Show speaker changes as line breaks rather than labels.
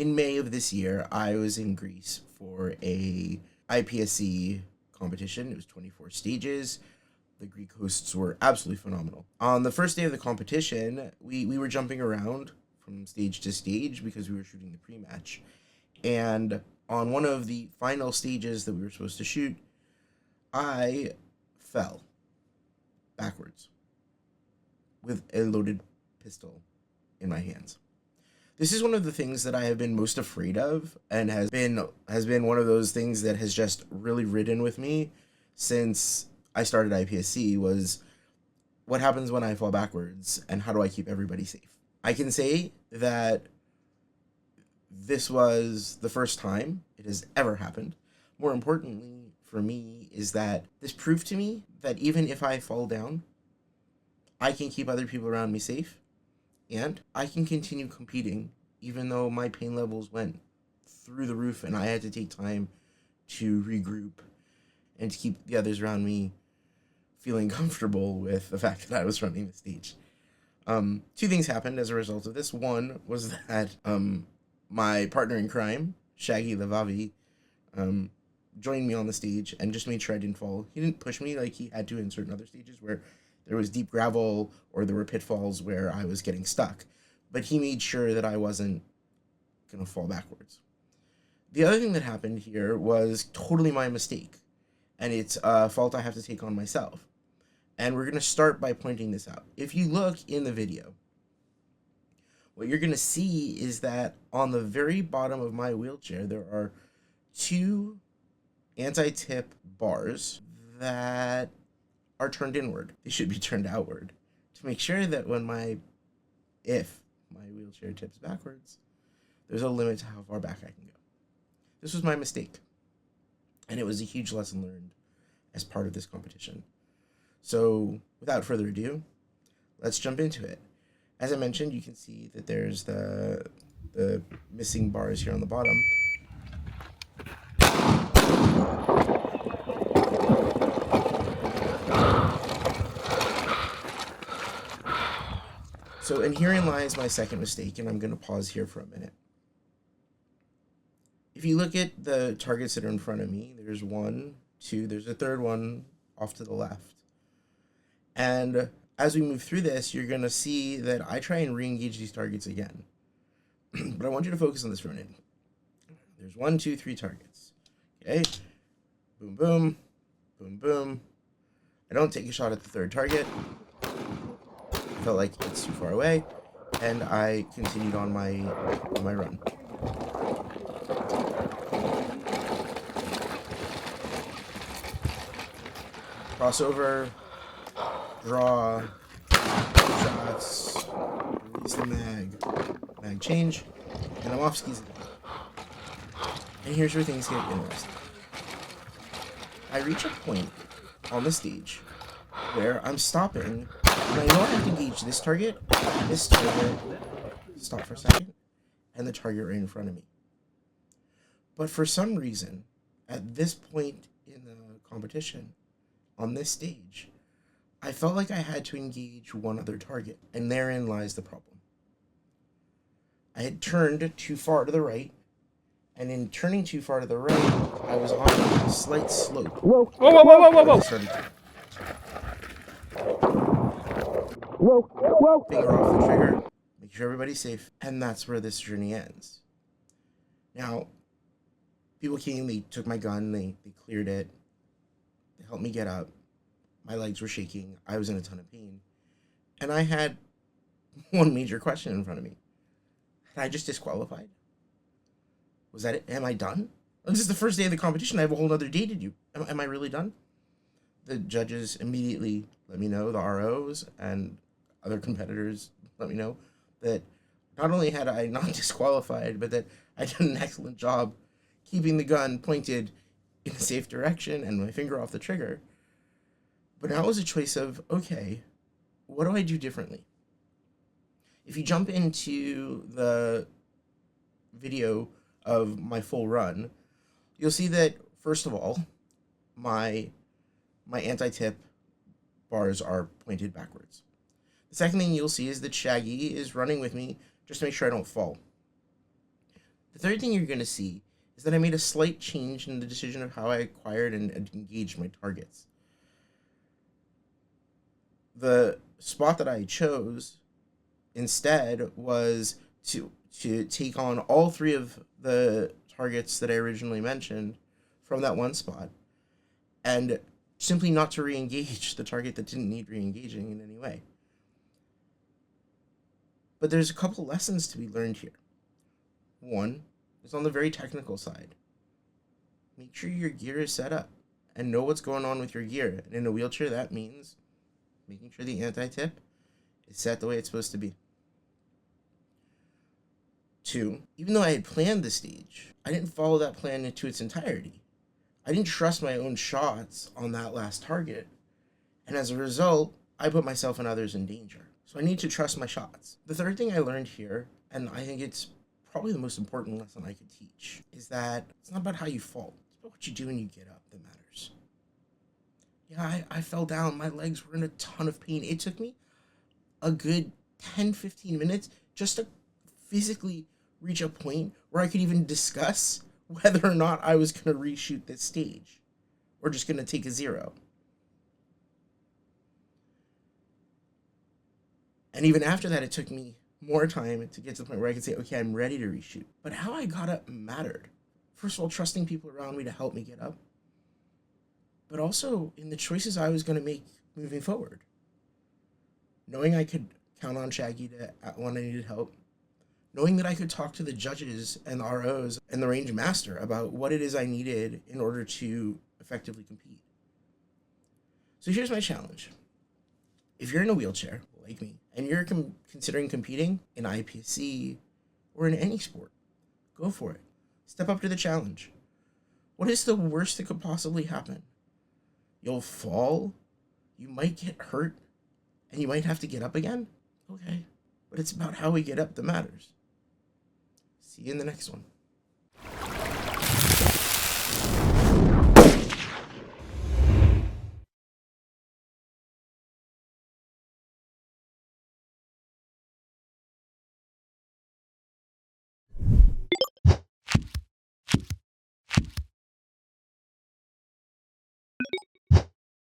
In May of this year, I was in Greece for a IPSC competition. It was 24 stages. The Greek hosts were absolutely phenomenal. On the first day of the competition, we were jumping around from stage to stage because we were shooting the pre-match. And on one of the final stages that we were supposed to shoot, I fell backwards with a loaded pistol in my hands. This is one of the things that I have been most afraid of, and has been one of those things that has just really ridden with me since I started IPSC, was what happens when I fall backwards and how do I keep everybody safe. I can say that this was the first time it has ever happened. More importantly for me is that this proved to me that even if I fall down, I can keep other people around me safe, and I can continue competing even though my pain levels went through the roof and I had to take time to regroup and to keep the others around me feeling comfortable with the fact that I was running the stage. Two things happened as a result of this. One was that my partner in crime, Shaggy Levavi, joined me on the stage and just made sure I didn't fall. He didn't push me like he had to in certain other stages where there was deep gravel or there were pitfalls where I was getting stuck. But he made sure that I wasn't going to fall backwards. The other thing that happened here was totally my mistake, and it's a fault I have to take on myself. And we're going to start by pointing this out. If you look in the video, what you're going to see is that on the very bottom of my wheelchair, there are two anti-tip bars that are turned inward. They should be turned outward to make sure that if my wheelchair tips backwards, there's a limit to how far back I can go. This was my mistake, and it was a huge lesson learned as part of this competition. So without further ado, let's jump into it. As I mentioned, you can see that there's the missing bars here on the bottom. So, and herein lies my second mistake, and I'm going to pause here for a minute. If you look at the targets that are in front of me, there's one, two, there's a third one off to the left. And as we move through this, you're going to see that I try and re-engage these targets again. But I want you to focus on this front end. There's 1, 2, 3 targets. Okay? Boom, boom, boom, boom. I don't take a shot at the third target. I felt like it's too far away, and I continued on my run. Crossover, draw, shots, release the mag change, and I'm off skis again. And here's where things get interesting. I reach a point on the stage where I'm stopping, and I know I have to engage this target, stop for a second, and the target right in front of me. But for some reason, at this point in the competition, on this stage, I felt like I had to engage one other target, and therein lies the problem. I had turned too far to the right, and in turning too far to the right, I was on a slight slope.
Whoa, whoa, whoa, whoa, whoa, whoa. Whoa.
Finger off the trigger, make sure everybody's safe, and that's where this journey ends. Now, people came, they took my gun, they cleared it, they helped me get up. My legs were shaking, I was in a ton of pain, and I had one major question in front of me. Had I just disqualified? Was that it? Am I done? This is the first day of the competition, I have a whole other day to do. Am I really done? The judges immediately let me know, the ROs and other competitors let me know that not only had I not disqualified, but that I did an excellent job keeping the gun pointed in a safe direction and my finger off the trigger. But now it was a choice of, okay, what do I do differently? If you jump into the video of my full run, you'll see that, first of all, my anti-tip bars are pointed backwards. The second thing you'll see is that Shaggy is running with me just to make sure I don't fall. The third thing you're going to see is that I made a slight change in the decision of how I acquired and engaged my targets. The spot that I chose instead was to take on all three of the targets that I originally mentioned from that one spot, and simply not to re-engage the target that didn't need re-engaging in any way. But there's a couple lessons to be learned here. One is on the very technical side. Make sure your gear is set up and know what's going on with your gear. And in a wheelchair, that means making sure the anti-tip is set the way it's supposed to be. Two, even though I had planned the stage, I didn't follow that plan into its entirety. I didn't trust my own shots on that last target, and as a result, I put myself and others in danger. So I need to trust my shots. The third thing I learned here, and I think it's probably the most important lesson I could teach, is that it's not about how you fall. It's about what you do when you get up that matters. Yeah, I fell down. My legs were in a ton of pain. It took me a good 10-15 minutes just to physically reach a point where I could even discuss whether or not I was going to reshoot this stage or just going to take a 0. And even after that, it took me more time to get to the point where I could say, okay, I'm ready to reshoot. But how I got up mattered. First of all, trusting people around me to help me get up, but also in the choices I was going to make moving forward. Knowing I could count on Shaggy when I needed help, knowing that I could talk to the judges and the ROs and the range master about what it is I needed in order to effectively compete. So here's my challenge. If you're in a wheelchair, like me, and you're considering competing in IPSC or in any sport, go for it. Step up to the challenge. What is the worst that could possibly happen? You'll fall, you might get hurt, and you might have to get up again? Okay, but it's about how we get up that matters. See you in the next one.